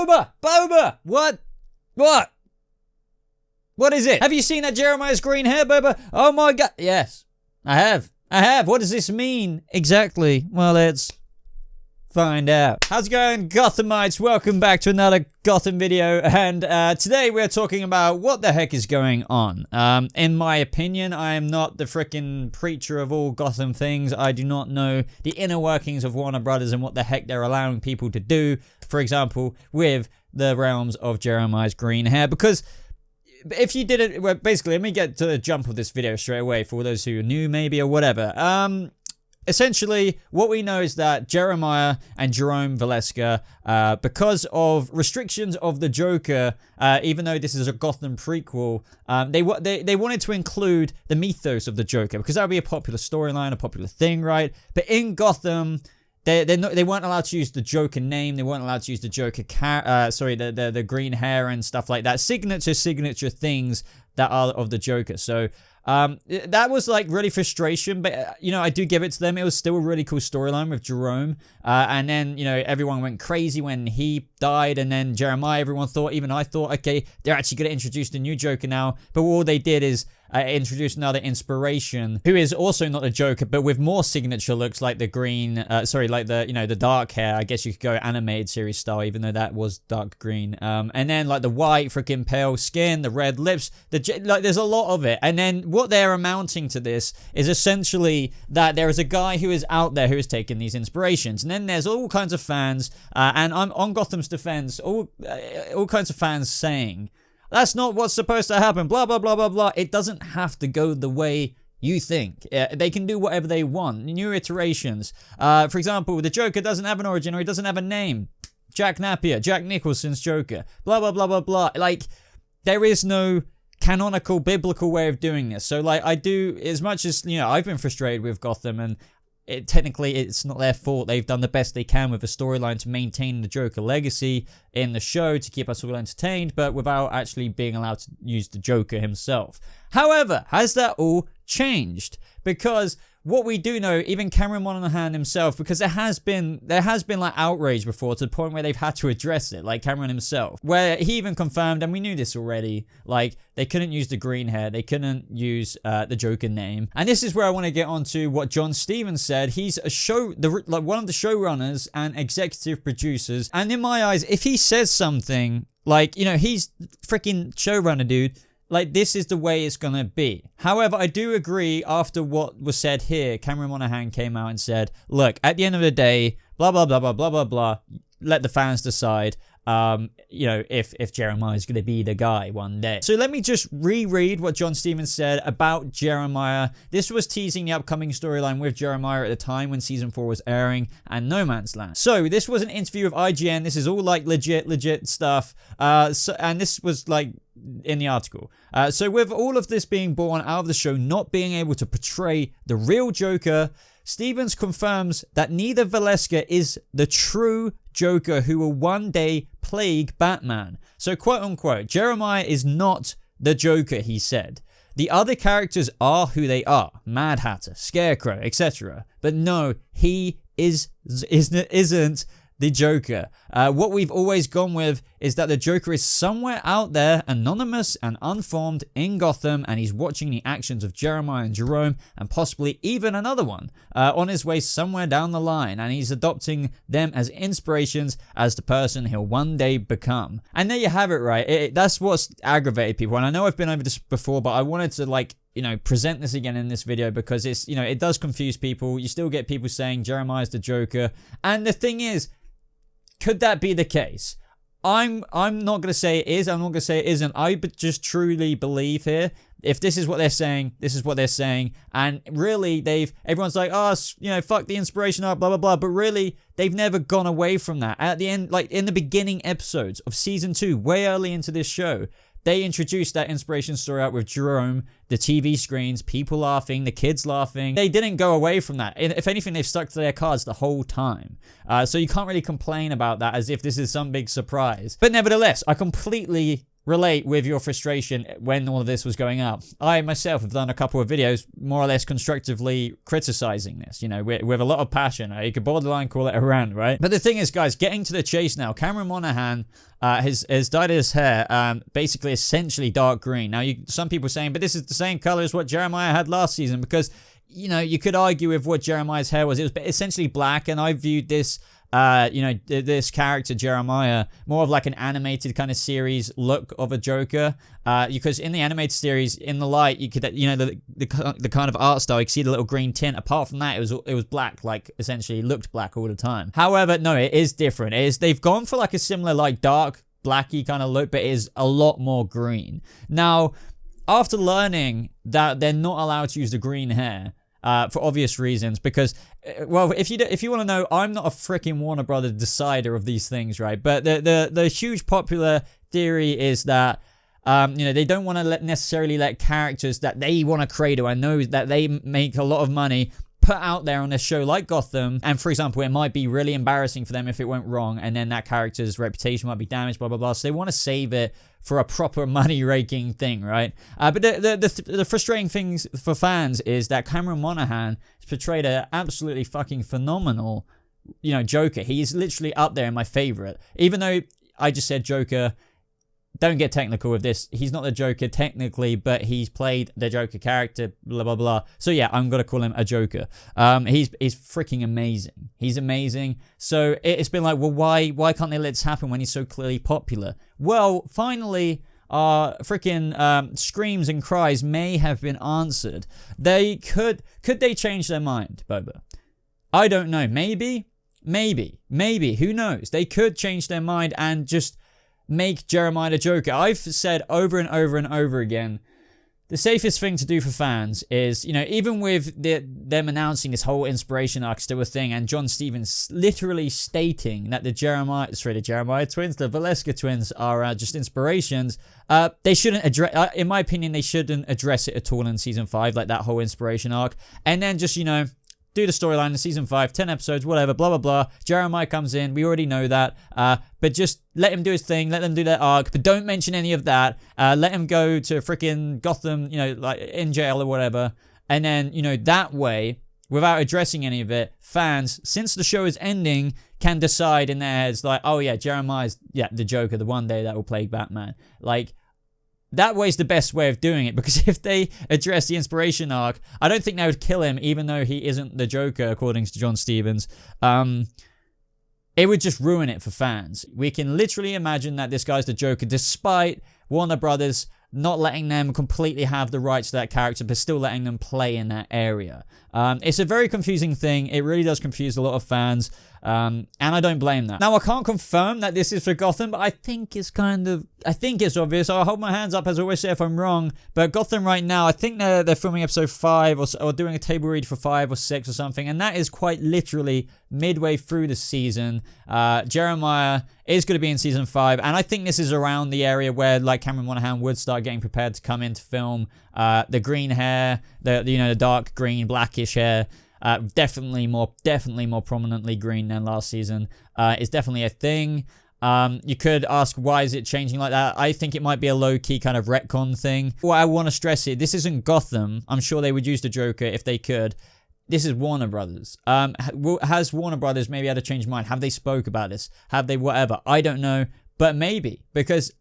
Boba! What? What is it? Have you seen that Jeremiah's green hair, Boba? Oh my god. Yes, I have. What does this mean exactly? Well, let's find out. How's it going, Gothamites? Welcome back to another Gotham video, and today we're talking about what the heck is going on. In my opinion, I am not the frickin' preacher of all Gotham things. I do not know the inner workings of Warner Brothers and what the heck they're allowing people to do, for example, with the realms of Jeremiah's green hair, because if you did it, well, basically, let me get to the jump of this video straight away for those who are new, maybe, or whatever. Essentially, what we know is that Jeremiah and Jerome Valeska, because of restrictions of the Joker, even though this is a Gotham prequel, they wanted to include the mythos of the Joker, because that would be a popular storyline, a popular thing, right? But in Gotham, they weren't allowed to use the Joker name. They weren't allowed to use the Joker the green hair and stuff like that. Signature things that are of the Joker. So that was like really frustration, but you know, I do give it to them. It was still a really cool storyline with Jerome, and then, you know, everyone went crazy when he died, and then Jeremiah, everyone thought, even I thought, okay, they're actually going to introduce the new Joker now, but all they did is introduce another inspiration who is also not a Joker, but with more signature looks, like the green, like the, you know, the dark hair. I guess you could go animated series style, even though that was dark green. And then like the white freaking pale skin, the red lips, like there's a lot of it. And then what they're amounting to this is essentially that there is a guy who is out there who is taking these inspirations, and then there's all kinds of fans, and I'm on Gotham's defense, all kinds of fans saying, that's not what's supposed to happen, blah, blah, blah, blah, blah. It doesn't have to go the way you think. They can do whatever they want. New iterations. For example, the Joker doesn't have an origin, or he doesn't have a name. Jack Napier, Jack Nicholson's Joker. Blah, blah, blah, blah, blah. Like, there is no canonical, biblical way of doing this. So, like, I do, as much as, you know, I've been frustrated with Gotham, and technically it's not their fault. They've done the best they can with the storyline to maintain the Joker legacy in the show to keep us all entertained, but without actually being allowed to use the Joker himself. However, has that all changed? Because what we do know, even Cameron Monaghan himself, because there has been like outrage before, to the point where they've had to address it, like Cameron himself, where he even confirmed, and we knew this already, like they couldn't use the green hair, they couldn't use the Joker name. And this is where I want to get onto what John Stevens said. He's one of the showrunners and executive producers, and in my eyes, if he says something like, you know, he's freaking showrunner, dude, like, this is the way it's gonna be. However, I do agree, after what was said here, Cameron Monaghan came out and said, look, at the end of the day, blah, blah, blah, blah, blah, blah, blah, let the fans decide, you know, if Jeremiah is gonna be the guy one day. So let me just reread what John Stevens said about Jeremiah. This was teasing the upcoming storyline with Jeremiah at the time when season 4 was airing, and No Man's Land. So this was an interview with IGN. This is all like legit stuff. And this was like in the article. So with all of this being born out of the show not being able to portray the real Joker, Stevens confirms that neither Valeska is the true Joker who will one day plague Batman. So quote unquote, Jeremiah is not the Joker, he said. The other characters are who they are, Mad Hatter, Scarecrow, etc. But no, he isn't the Joker. What we've always gone with is that the Joker is somewhere out there, anonymous and unformed in Gotham, and he's watching the actions of Jeremiah and Jerome, and possibly even another one, on his way somewhere down the line, and he's adopting them as inspirations as the person he'll one day become. And there you have it, right? That's what's aggravated people, and I know I've been over this before, but I wanted to, like, you know, present this again in this video, because it's, you know, it does confuse people. You still get people saying Jeremiah's the Joker, and the thing is, could that be the case? I'm not going to say it is. I'm not going to say it isn't. I just truly believe here, if this is what they're saying, this is what they're saying. And really, everyone's like, oh, you know, fuck the inspiration art, blah, blah, blah. But really, they've never gone away from that. At the end, like in the beginning episodes of season 2, way early into this show, they introduced that inspiration story out with Jerome, the TV screens, people laughing, the kids laughing. They didn't go away from that. If anything, they've stuck to their cards the whole time. So you can't really complain about that as if this is some big surprise. But nevertheless, I completely relate with your frustration when all of this was going up. I myself have done a couple of videos more or less constructively criticizing this, you know, with a lot of passion. You could borderline call it a rant, right? But the thing is, guys, getting to the chase now, Cameron Monaghan has dyed his hair basically essentially dark green. Now, some people are saying, but this is the same color as what Jeremiah had last season, because, you know, you could argue with what Jeremiah's hair was. It was essentially black, and I viewed this you know, this character Jeremiah more of like an animated kind of series look of a Joker, because in the animated series, in the light, you could, you know, the kind of art style, you could see the little green tint. Apart from that, it was black, like essentially looked black all the time. However, no, it is different. They've gone for like a similar like dark blacky kind of look, but it is a lot more green. Now, after learning that they're not allowed to use the green hair, for obvious reasons, because, well, if you want to know, I'm not a freaking Warner Brothers decider of these things, right? But the huge popular theory is that, you know, they don't want to necessarily let characters that they want to create, or I know that they make a lot of money, put out there on a show like Gotham. And for example, it might be really embarrassing for them if it went wrong, and then that character's reputation might be damaged, blah blah blah. So they want to save it for a proper money-raking thing, right? But the frustrating things for fans is that Cameron Monaghan has portrayed an absolutely fucking phenomenal, you know, Joker. He's literally up there in my favorite. Even though I just said Joker, don't get technical with this. He's not the Joker technically, but he's played the Joker character, blah, blah, blah. So yeah, I'm going to call him a Joker. He's freaking amazing. He's amazing. So it's been like, well, why can't they let this happen when he's so clearly popular? Well, finally, our freaking screams and cries may have been answered. Could they change their mind, Boba? I don't know. Maybe. Who knows? They could change their mind and just make Jeremiah the Joker. I've said over and over and over again, the safest thing to do for fans is, you know, even with them announcing this whole inspiration arc still a thing, and John Stevens literally stating that the Jeremiah twins, the Valeska twins, are just inspirations, they shouldn't address, in my opinion, they shouldn't address it at all in season 5, like that whole inspiration arc, and then just, you know, do the storyline in season 5, 10 episodes, whatever, blah, blah, blah. Jeremiah comes in. We already know that. But just let him do his thing. Let them do their arc. But don't mention any of that. Let him go to freaking Gotham, you know, like in jail or whatever. And then, you know, that way, without addressing any of it, fans, since the show is ending, can decide in their heads, like, oh yeah, Jeremiah's, yeah, the Joker, the one day that will play Batman. Like, that way's the best way of doing it, because if they address the inspiration arc, I don't think they would kill him, even though he isn't the Joker, according to John Stevens. It would just ruin it for fans. We can literally imagine that this guy's the Joker, despite Warner Brothers not letting them completely have the rights to that character, but still letting them play in that area. It's a very confusing thing. It really does confuse a lot of fans. And I don't blame that. Now, I can't confirm that this is for Gotham, but I think it's obvious. I'll hold my hands up, as I always say, if I'm wrong. But Gotham right now, I think they're filming episode 5 or doing a table read for 5 or 6 or something. And that is quite literally midway through the season. Jeremiah is going to be in season 5. And I think this is around the area where, like, Cameron Monaghan would start getting prepared to come in to film. The green hair, the dark green, blackish hair. Definitely more prominently green than last season. It's definitely a thing. You could ask, why is it changing like that? I think it might be a low-key kind of retcon thing. What I want to stress here, this isn't Gotham. I'm sure they would use the Joker if they could. This is Warner Brothers. Has Warner Brothers maybe had a change of mind? Have they spoke about this? Have they whatever? I don't know, but maybe, because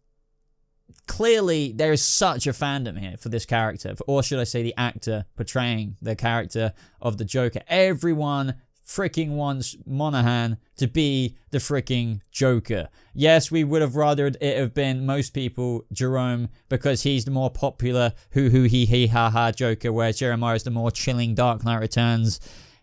clearly there is such a fandom here for this character, or should I say the actor portraying the character of the Joker. Everyone freaking wants Monaghan to be the freaking Joker. Yes, we would have rather it have been, most people, Jerome, because he's the more popular he ha ha Joker, whereas Jeremiah is the more chilling Dark Knight Returns,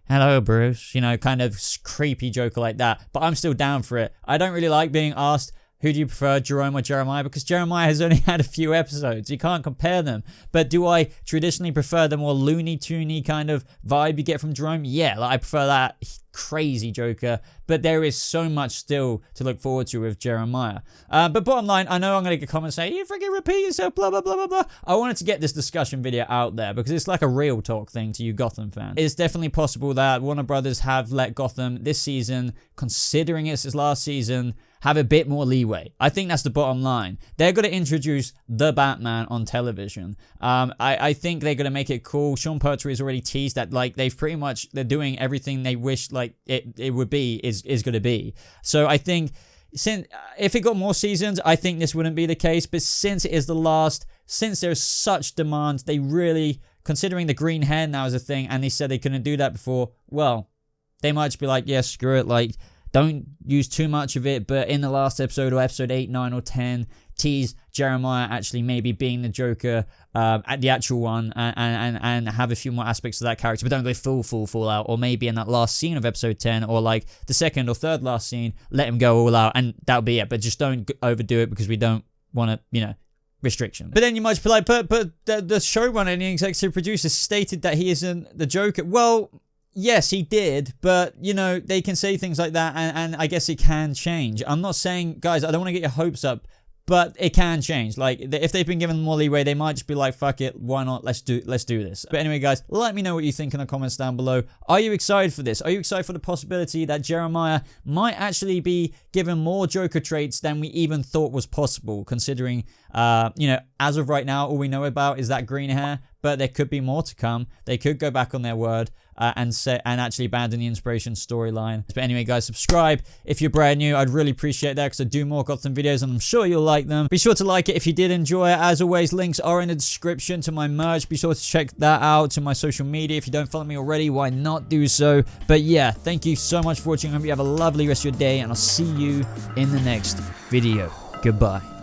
hello Bruce, you know, kind of creepy Joker like that. But I'm still down for it. I don't really like being asked, who do you prefer, Jerome or Jeremiah? Because Jeremiah has only had a few episodes. You can't compare them. But do I traditionally prefer the more Looney Toony kind of vibe you get from Jerome? Yeah, like I prefer that crazy Joker, but there is so much still to look forward to with Jeremiah. But bottom line, I know I'm going to get comments saying, you freaking repeat yourself, blah, blah, blah, blah, blah. I wanted to get this discussion video out there because it's like a real talk thing to you Gotham fans. It's definitely possible that Warner Brothers have let Gotham this season, considering it's his last season, have a bit more leeway. I think that's the bottom line. They're going to introduce the Batman on television. I think they're going to make it cool. Sean Pertwee has already teased that, like, they're doing everything they wish, like, it would be, is going to be. So I think, if it got more seasons, I think this wouldn't be the case. But since it is the last, since there's such demand, they really, considering the green hair now is a thing, and they said they couldn't do that before, well, they might just be like, yeah, screw it, like, don't use too much of it, but in the last episode, or episode 8, 9, or 10, tease Jeremiah actually maybe being the Joker at the actual one, and have a few more aspects of that character, but don't go full out. Or maybe in that last scene of episode 10, or like the second or third last scene, let him go all out, and that'll be it. But just don't overdo it, because we don't want to, you know, restriction. But then you might be like, but the showrunner and the executive producer stated that he isn't the Joker. Well, yes, he did, but, you know, they can say things like that, and I guess it can change. I'm not saying, guys, I don't want to get your hopes up, but it can change. Like, if they've been given more leeway, they might just be like, fuck it, why not? Let's do this. But anyway, guys, let me know what you think in the comments down below. Are you excited for this? Are you excited for the possibility that Jeremiah might actually be given more Joker traits than we even thought was possible, considering, you know, as of right now, all we know about is that green hair, but there could be more to come. They could go back on their word and actually abandon the inspiration storyline. But anyway, guys, subscribe if you're brand new. I'd really appreciate that, because I do more Gotham videos, and I'm sure you'll like them. Be sure to like it if you did enjoy it. As always, links are in the description to my merch. Be sure to check that out, to my social media. If you don't follow me already, why not do so? But yeah, thank you so much for watching. I hope you have a lovely rest of your day, and I'll see you in the next video. Goodbye.